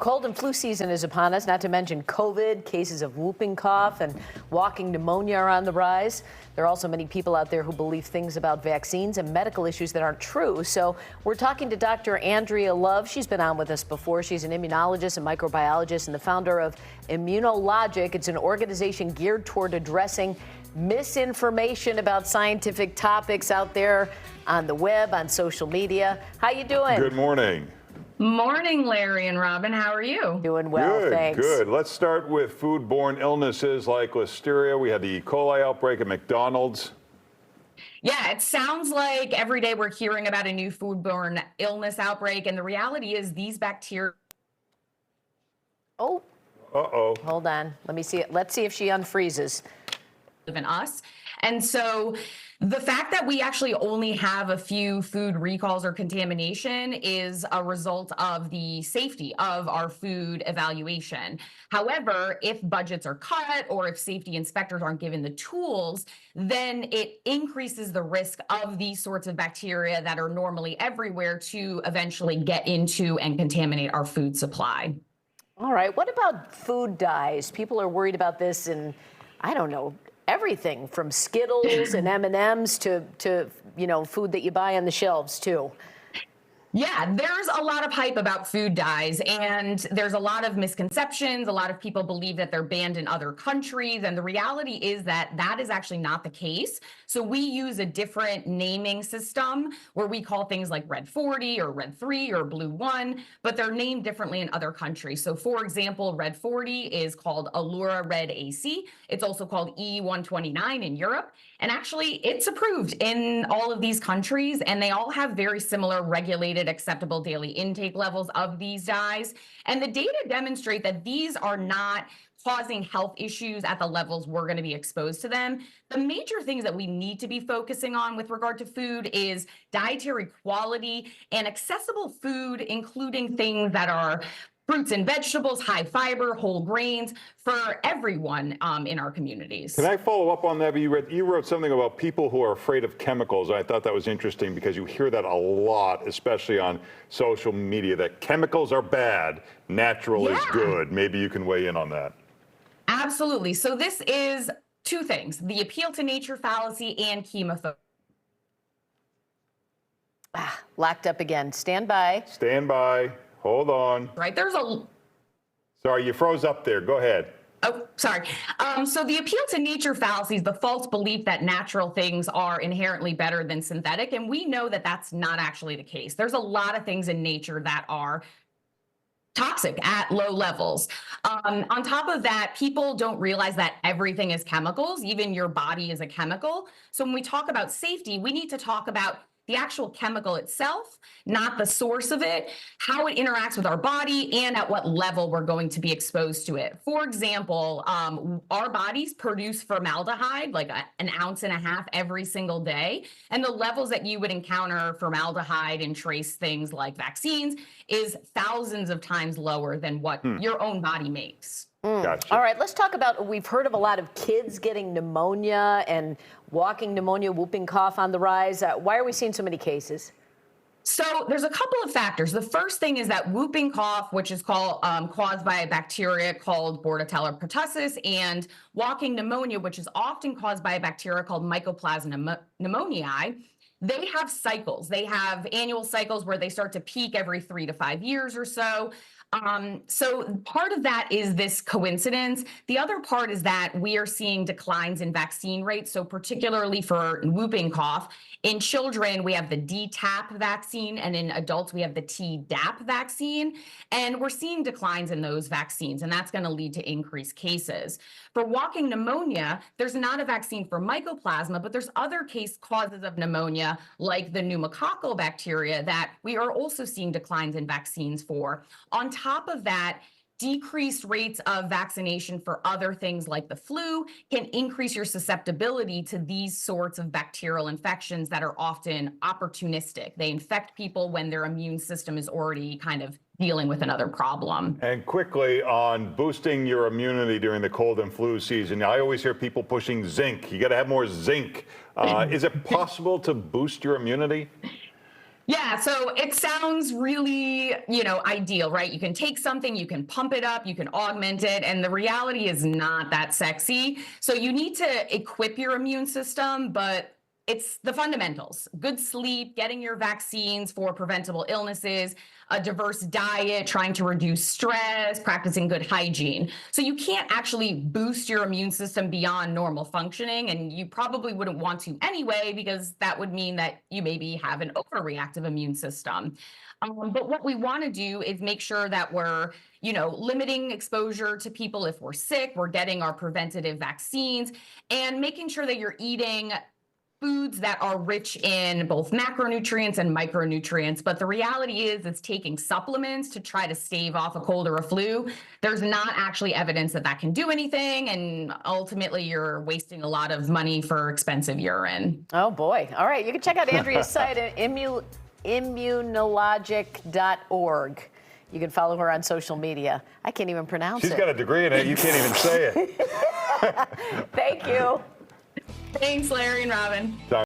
cold and flu season is upon us, not to mention COVID, cases of whooping cough and walking pneumonia are on the rise. There are also many people out there who believe things about vaccines and medical issues that aren't true. So we're talking to Dr. Andrea Love. She's been on with us before. She's an immunologist and microbiologist and the founder of Immunologic. It's an organization geared toward addressing misinformation about scientific topics out there on the web, on social media. How you doing? Good morning. Morning, Larry and Robin. How are you? Doing well, Good, thanks. good. Let's start with foodborne illnesses like listeria. We had the E. coli outbreak at McDonald's. Yeah, it sounds like every day we're hearing about a new foodborne illness outbreak, and the reality is these bacteria. Oh. Uh-oh. Hold on. Let me see it. Let's see if she unfreezes. Live in us. And so the fact that we actually only have a few food recalls or contamination is a result of the safety of our food evaluation. However, if budgets are cut or if safety inspectors aren't given the tools, then it increases the risk of these sorts of bacteria that are normally everywhere to eventually get into and contaminate our food supply. All right. What about food dyes? People are worried about this, and I don't know, everything from Skittles and M&Ms to food that you buy on the shelves too. Yeah, there's a lot of hype about food dyes, and there's a lot of misconceptions. A lot of people believe that they're banned in other countries, and the reality is that that is actually not the case. So we use a different naming system where we call things like Red 40 or Red 3 or Blue 1, but they're named differently in other countries. So for example, Red 40 is called Allura Red AC. It's also called E129 in Europe. And actually, it's approved in all of these countries, and they all have very similar regulated acceptable daily intake levels of these dyes. And the data demonstrate that these are not causing health issues at the levels we're going to be exposed to them. The major things that we need to be focusing on with regard to food is dietary quality and accessible food, including things that are fruits and vegetables, high fiber, whole grains for everyone in our communities. Can I follow up on that? You wrote something about people who are afraid of chemicals. I thought that was interesting because you hear that a lot, especially on social media, that chemicals are bad, natural is good. Maybe you can weigh in on that. Absolutely. So this is two things, the appeal to nature fallacy and chemophobia. Locked up again. Stand by. Stand by. Hold on. Right. Sorry, you froze up there. Go ahead. Oh, sorry. So the appeal to nature fallacy is the false belief that natural things are inherently better than synthetic. And we know that that's not actually the case. There's a lot of things in nature that are toxic at low levels. On top of that, people don't realize that everything is chemicals. Even your body is a chemical. So when we talk about safety, we need to talk about the actual chemical itself, not the source of it, how it interacts with our body, and at what level we're going to be exposed to it. For example, our bodies produce formaldehyde, like an ounce and a half every single day. And the levels that you would encounter formaldehyde in trace things like vaccines is thousands of times lower than what your own body makes. Gotcha. All right, let's talk about, we've heard of a lot of kids getting pneumonia and walking pneumonia, whooping cough on the rise. Why are we seeing so many cases? So there's a couple of factors. The first thing is that whooping cough, which is caused by a bacteria called Bordetella pertussis, and walking pneumonia, which is often caused by a bacteria called Mycoplasma pneumoniae, they have cycles. They have annual cycles where they start to peak every 3 to 5 years or so. So part of that is this coincidence. The other part is that we are seeing declines in vaccine rates. So particularly for whooping cough, in children, we have the DTaP vaccine, and in adults, we have the Tdap vaccine. And we're seeing declines in those vaccines, and that's going to lead to increased cases. For walking pneumonia, there's not a vaccine for mycoplasma, but there's other causes of pneumonia, like the pneumococcal bacteria, that we are also seeing declines in vaccines for. On top of that, decreased rates of vaccination for other things like the flu can increase your susceptibility to these sorts of bacterial infections that are often opportunistic. They infect people when their immune system is already kind of dealing with another problem. And quickly on boosting your immunity during the cold and flu season, I always hear people pushing zinc. You got to have more zinc. Is it possible to boost your immunity? Yeah, so it sounds really, ideal, right? You can take something, you can pump it up, you can augment it, and the reality is not that sexy. So you need to equip your immune system, but it's the fundamentals: good sleep, getting your vaccines for preventable illnesses, a diverse diet, trying to reduce stress, practicing good hygiene. So you can't actually boost your immune system beyond normal functioning, and you probably wouldn't want to anyway, because that would mean that you maybe have an overreactive immune system. But what we want to do is make sure that we're, limiting exposure to people if we're sick, we're getting our preventative vaccines, and making sure that you're eating foods that are rich in both macronutrients and micronutrients. But the reality is, it's taking supplements to try to stave off a cold or a flu. There's not actually evidence that that can do anything. And ultimately, you're wasting a lot of money for expensive urine. Oh, boy. All right. You can check out Andrea's site at immunologic.org. You can follow her on social media. I can't even pronounce it. She's got a degree in it. You can't even say it. Thank you. Thanks, Larry and Robin.